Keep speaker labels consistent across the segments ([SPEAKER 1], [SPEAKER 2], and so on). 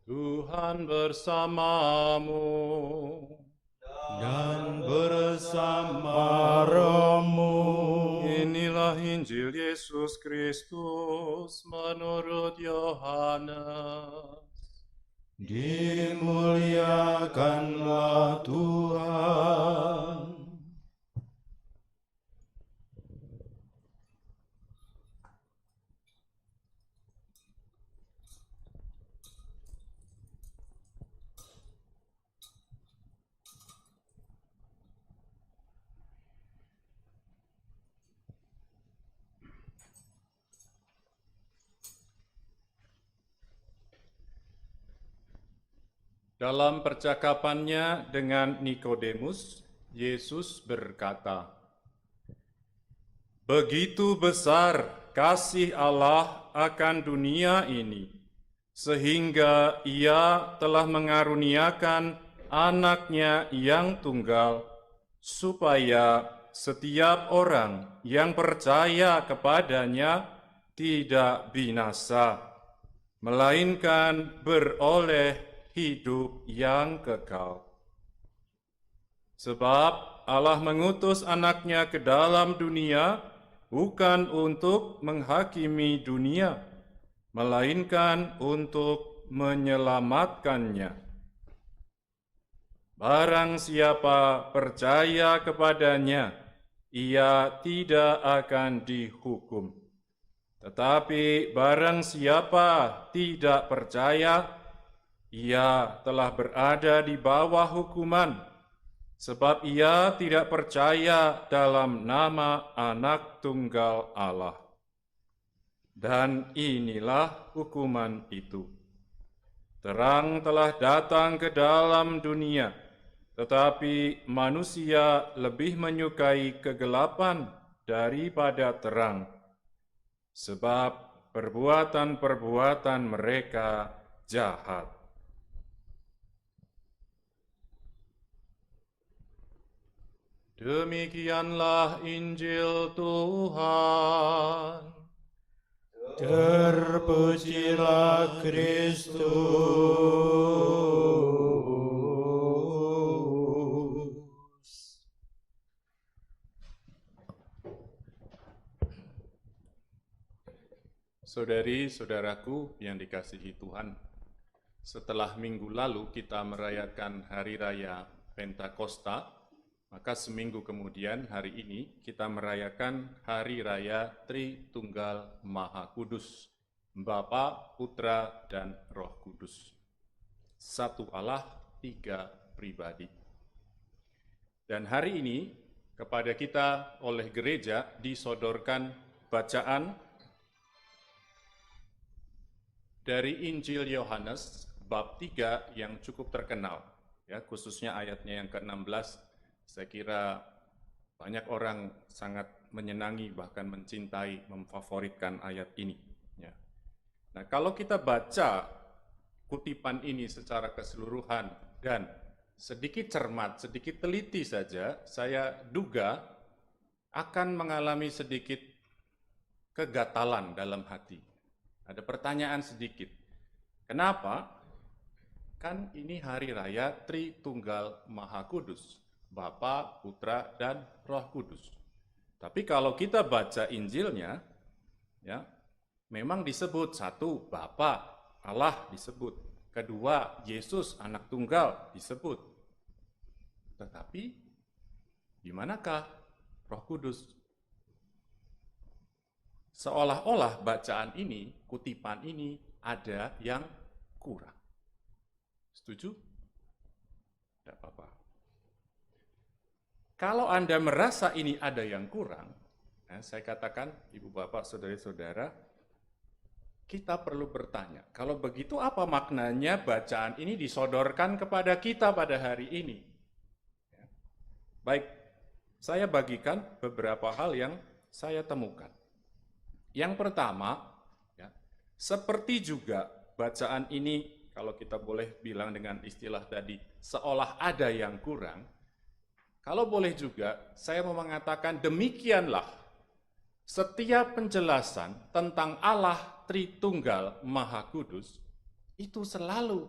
[SPEAKER 1] Tuhan bersamamu
[SPEAKER 2] dan bersama rohmu.
[SPEAKER 1] Inilah Injil Yesus Kristus menurut Yohanes.
[SPEAKER 2] Dimuliakanlah Tuhan.
[SPEAKER 1] Dalam percakapannya dengan Nikodemus, Yesus berkata, "Begitu besar kasih Allah akan dunia ini, sehingga Ia telah mengaruniakan Anak-Nya yang tunggal, supaya setiap orang yang percaya kepadanya tidak binasa, melainkan beroleh hidup yang kekal. Sebab Allah mengutus Anak-Nya ke dalam dunia bukan untuk menghakimi dunia, melainkan untuk menyelamatkannya. Barang siapa percaya kepadanya, ia tidak akan dihukum. Tetapi barang siapa tidak percaya, ia telah berada di bawah hukuman, sebab ia tidak percaya dalam nama Anak Tunggal Allah. Dan inilah hukuman itu. Terang telah datang ke dalam dunia, tetapi manusia lebih menyukai kegelapan daripada terang, sebab perbuatan-perbuatan mereka jahat. Demikianlah Injil Tuhan.
[SPEAKER 2] Terpujilah Kristus.
[SPEAKER 1] Saudari-saudaraku yang dikasihi Tuhan, setelah minggu lalu kita merayakan Hari Raya Pentakosta, maka seminggu kemudian hari ini kita merayakan Hari Raya Tritunggal Maha Kudus, Bapa, Putra, dan Roh Kudus. Satu Allah, tiga pribadi. Dan hari ini kepada kita oleh gereja disodorkan bacaan dari Injil Yohanes bab 3 yang cukup terkenal, ya, khususnya ayatnya yang ke-16. Saya kira banyak orang sangat menyenangi, bahkan mencintai, memfavoritkan ayat ini. Ya. Nah, kalau kita baca kutipan ini secara keseluruhan dan sedikit cermat, sedikit teliti saja, saya duga akan mengalami sedikit kegatalan dalam hati. Ada pertanyaan sedikit. Kenapa? Kan ini hari raya Tritunggal Maha Kudus. Bapa, Putra, dan Roh Kudus. Tapi kalau kita baca Injilnya, ya, memang disebut satu, Bapa, Allah disebut. Kedua, Yesus, Anak Tunggal disebut. Tetapi, di manakah Roh Kudus? Seolah-olah bacaan ini, kutipan ini, ada yang kurang. Setuju? Tidak apa-apa. Kalau Anda merasa ini ada yang kurang, saya katakan, Ibu Bapak, Saudara-saudara, kita perlu bertanya, kalau begitu apa maknanya bacaan ini disodorkan kepada kita pada hari ini? Baik, saya bagikan beberapa hal yang saya temukan. Yang pertama, ya, seperti juga bacaan ini, kalau kita boleh bilang dengan istilah tadi, seolah ada yang kurang, kalau boleh juga, saya mau mengatakan demikianlah setiap penjelasan tentang Allah Tritunggal Maha Kudus itu selalu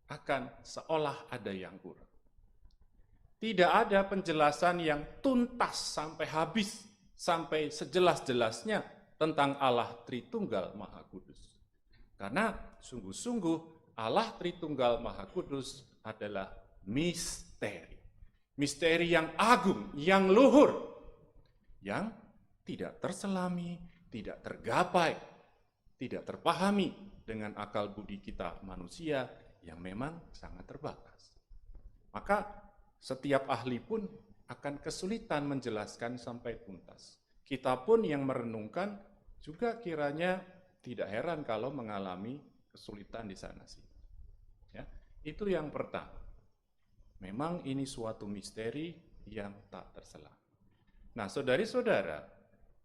[SPEAKER 1] akan seolah ada yang kurang. Tidak ada penjelasan yang tuntas sampai habis, sampai sejelas-jelasnya tentang Allah Tritunggal Maha Kudus. Karena sungguh-sungguh Allah Tritunggal Maha Kudus adalah misteri. Misteri yang agung, yang luhur, yang tidak terselami, tidak tergapai, tidak terpahami dengan akal budi kita manusia yang memang sangat terbatas. Maka setiap ahli pun akan kesulitan menjelaskan sampai tuntas. Kita pun yang merenungkan juga kiranya tidak heran kalau mengalami kesulitan di sana sini. Ya, itu yang pertama. Memang ini suatu misteri yang tak terselami. Nah, saudari-saudara,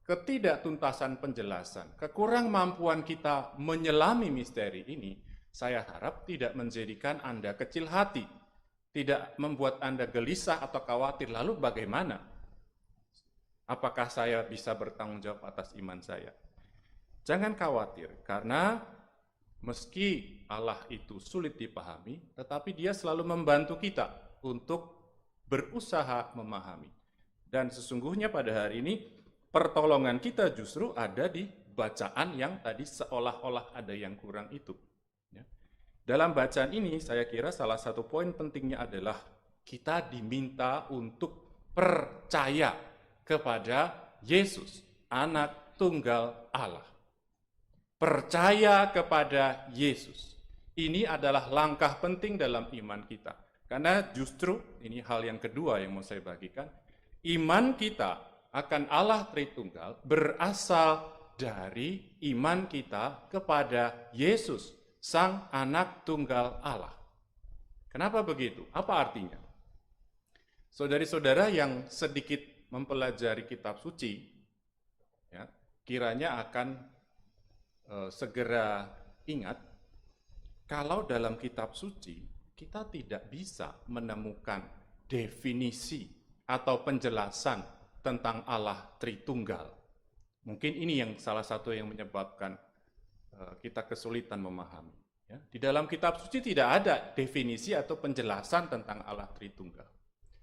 [SPEAKER 1] ketidaktuntasan penjelasan, kekurangmampuan kita menyelami misteri ini, saya harap tidak menjadikan Anda kecil hati, tidak membuat Anda gelisah atau khawatir. Lalu bagaimana? Apakah saya bisa bertanggung jawab atas iman saya? Jangan khawatir, karena meski Allah itu sulit dipahami, tetapi Dia selalu membantu kita untuk berusaha memahami. Dan sesungguhnya pada hari ini, pertolongan kita justru ada di bacaan yang tadi seolah-olah ada yang kurang itu. Ya. Dalam bacaan ini, saya kira salah satu poin pentingnya adalah kita diminta untuk percaya kepada Yesus, Anak Tunggal Allah. Percaya kepada Yesus. Ini adalah langkah penting dalam iman kita. Karena justru, ini hal yang kedua yang mau saya bagikan, iman kita akan Allah Tritunggal berasal dari iman kita kepada Yesus, Sang Anak Tunggal Allah. Kenapa begitu? Apa artinya? Saudari-saudara yang sedikit mempelajari kitab suci, ya, kiranya akan segera ingat, kalau dalam kitab suci kita tidak bisa menemukan definisi atau penjelasan tentang Allah Tritunggal. Mungkin ini yang salah satu yang menyebabkan kita kesulitan memahami. Ya. Di dalam kitab suci tidak ada definisi atau penjelasan tentang Allah Tritunggal.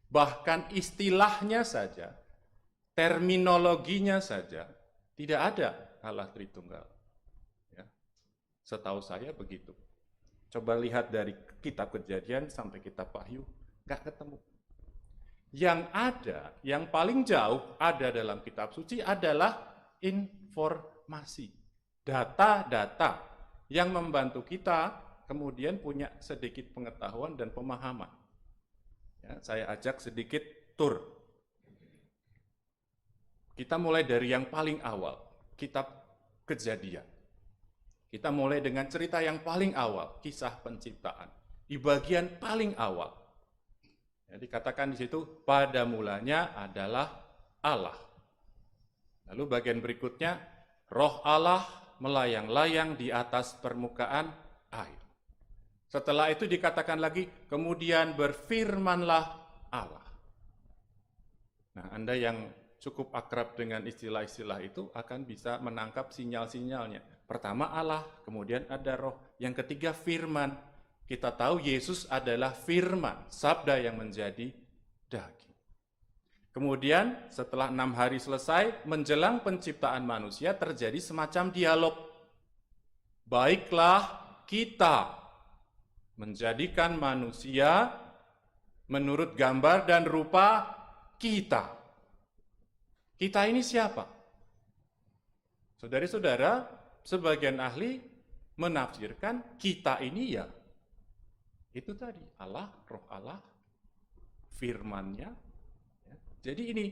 [SPEAKER 1] Bahkan istilahnya saja, terminologinya saja, tidak ada Allah Tritunggal. Setahu saya begitu. Coba lihat dari kitab Kejadian sampai kitab Wahyu, nggak ketemu. Yang ada, yang paling jauh ada dalam kitab suci adalah informasi, data-data yang membantu kita kemudian punya sedikit pengetahuan dan pemahaman. Ya, saya ajak sedikit tur. Kita mulai dari yang paling awal, kitab Kejadian. Kita mulai dengan cerita yang paling awal, kisah penciptaan. Di bagian paling awal. Ya, dikatakan di situ, pada mulanya adalah Allah. Lalu bagian berikutnya, Roh Allah melayang-layang di atas permukaan air. Setelah itu dikatakan lagi, kemudian berfirmanlah Allah. Nah, Anda yang cukup akrab dengan istilah-istilah itu akan bisa menangkap sinyal-sinyalnya. Pertama Allah, kemudian ada Roh. Yang ketiga firman. Kita tahu Yesus adalah firman, sabda yang menjadi daging. Kemudian setelah 6 hari selesai, menjelang penciptaan manusia terjadi semacam dialog. Baiklah kita menjadikan manusia menurut gambar dan rupa kita. Kita ini siapa? Saudari-saudara, sebagian ahli menafsirkan kita ini ya itu tadi, Allah, Roh Allah, firman-Nya. Ya. Jadi ini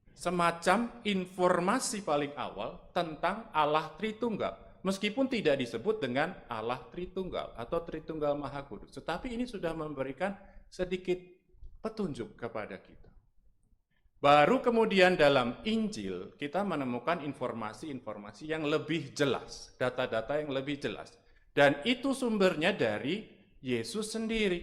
[SPEAKER 1] semacam informasi paling awal tentang Allah Tritunggal. Meskipun tidak disebut dengan Allah Tritunggal atau Tritunggal Maha Kudus. Tetapi ini sudah memberikan sedikit petunjuk kepada kita. Baru kemudian dalam Injil kita menemukan informasi-informasi yang lebih jelas, data-data yang lebih jelas. Dan itu sumbernya dari Yesus sendiri.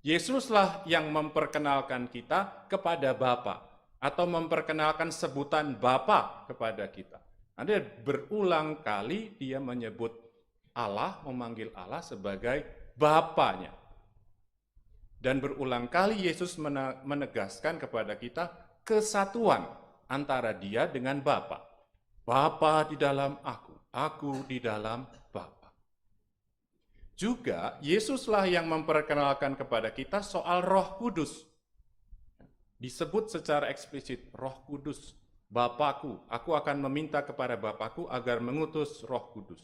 [SPEAKER 1] Yesuslah yang memperkenalkan kita kepada Bapa atau memperkenalkan sebutan Bapa kepada kita. Ada berulang kali dia menyebut Allah, memanggil Allah sebagai Bapanya. Dan berulang kali Yesus menegaskan kepada kita kesatuan antara Dia dengan Bapa. Bapa di dalam aku di dalam Bapa. Juga Yesuslah yang memperkenalkan kepada kita soal Roh Kudus. Disebut secara eksplisit, Roh Kudus, Bapakku, aku akan meminta kepada Bapakku agar mengutus Roh Kudus.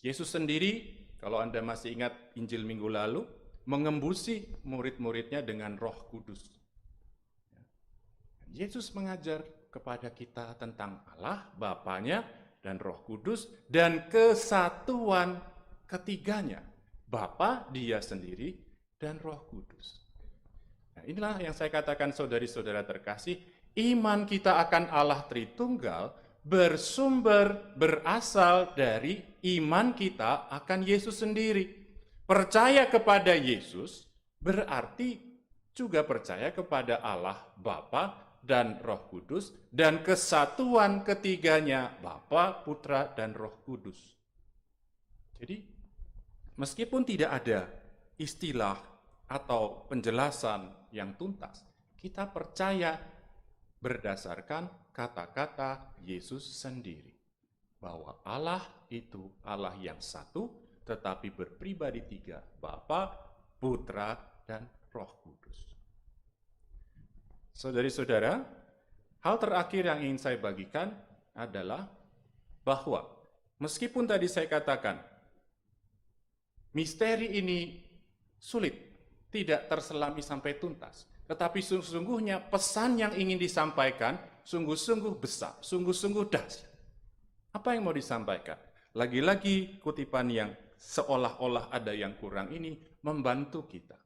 [SPEAKER 1] Yesus sendiri, kalau Anda masih ingat Injil minggu lalu, mengembusi murid-muridnya dengan Roh Kudus. Yesus mengajar kepada kita tentang Allah, Bapanya, dan Roh Kudus, dan kesatuan ketiganya, Bapa, Dia sendiri, dan Roh Kudus. Nah, inilah yang saya katakan saudari-saudara terkasih, iman kita akan Allah Tritunggal berasal dari iman kita akan Yesus sendiri. Percaya kepada Yesus berarti juga percaya kepada Allah Bapa dan Roh Kudus dan kesatuan ketiganya Bapa, Putra, dan Roh Kudus. Jadi, meskipun tidak ada istilah atau penjelasan yang tuntas, kita percaya berdasarkan kata-kata Yesus sendiri bahwa Allah itu Allah yang satu, tetapi berpribadi tiga, Bapa, Putra, dan Roh Kudus. Saudari-saudara, hal terakhir yang ingin saya bagikan adalah bahwa meskipun tadi saya katakan misteri ini sulit, tidak terselami sampai tuntas, tetapi sesungguhnya pesan yang ingin disampaikan sungguh-sungguh besar, sungguh-sungguh dahsyat. Apa yang mau disampaikan? Lagi-lagi kutipan yang seolah-olah ada yang kurang ini membantu kita.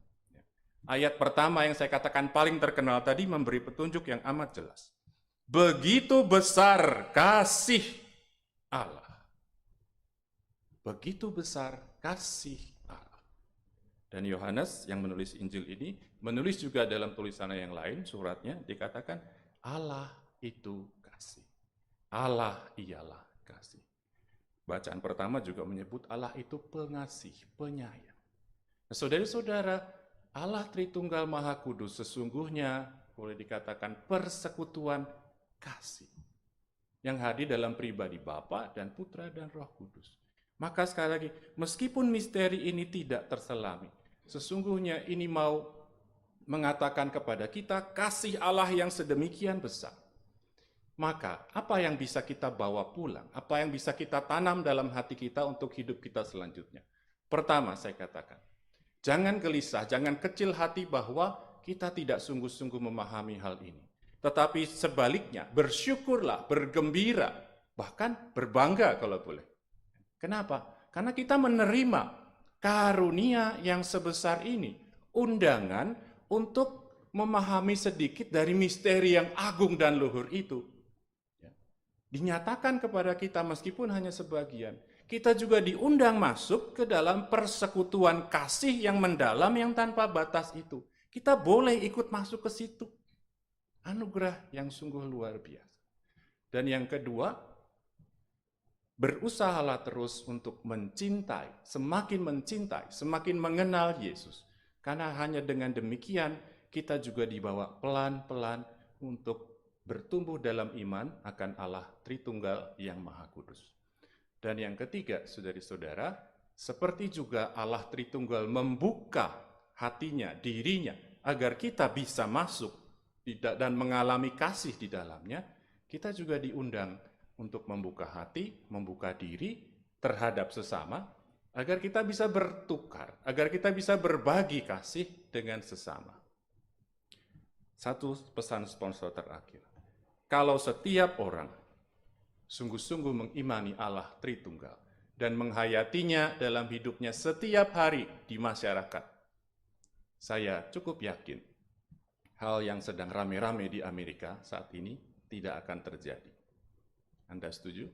[SPEAKER 1] Ayat pertama yang saya katakan paling terkenal tadi memberi petunjuk yang amat jelas. Begitu besar kasih Allah. Begitu besar kasih Allah. Dan Yohanes yang menulis Injil ini, menulis juga dalam tulisannya yang lain, suratnya, dikatakan Allah itu kasih. Allah ialah kasih. Bacaan pertama juga menyebut Allah itu pengasih, penyayang. Nah, saudara-saudara, Allah Tritunggal Maha Kudus sesungguhnya boleh dikatakan persekutuan kasih yang hadir dalam pribadi Bapa dan Putra dan Roh Kudus. Maka sekali lagi, meskipun misteri ini tidak terselami, sesungguhnya ini mau mengatakan kepada kita kasih Allah yang sedemikian besar. Maka apa yang bisa kita bawa pulang? Apa yang bisa kita tanam dalam hati kita untuk hidup kita selanjutnya? Pertama saya katakan, jangan gelisah, jangan kecil hati bahwa kita tidak sungguh-sungguh memahami hal ini. Tetapi sebaliknya, bersyukurlah, bergembira, bahkan berbangga kalau boleh. Kenapa? Karena kita menerima karunia yang sebesar ini, undangan untuk memahami sedikit dari misteri yang agung dan luhur itu. Dinyatakan kepada kita meskipun hanya sebagian, kita juga diundang masuk ke dalam persekutuan kasih yang mendalam yang tanpa batas itu. Kita boleh ikut masuk ke situ. Anugerah yang sungguh luar biasa. Dan yang kedua, berusahalah terus untuk mencintai, semakin mengenal Yesus. Karena hanya dengan demikian kita juga dibawa pelan-pelan untuk bertumbuh dalam iman akan Allah Tritunggal yang Maha Kudus. Dan yang ketiga, saudari-saudara, seperti juga Allah Tritunggal membuka hatinya, dirinya, agar kita bisa masuk dan mengalami kasih di dalamnya, kita juga diundang untuk membuka hati, membuka diri terhadap sesama, agar kita bisa bertukar, agar kita bisa berbagi kasih dengan sesama. Satu pesan sponsor terakhir. Kalau setiap orang sungguh-sungguh mengimani Allah Tritunggal dan menghayatinya dalam hidupnya setiap hari di masyarakat, saya cukup yakin hal yang sedang rame-rame di Amerika saat ini tidak akan terjadi. Anda setuju?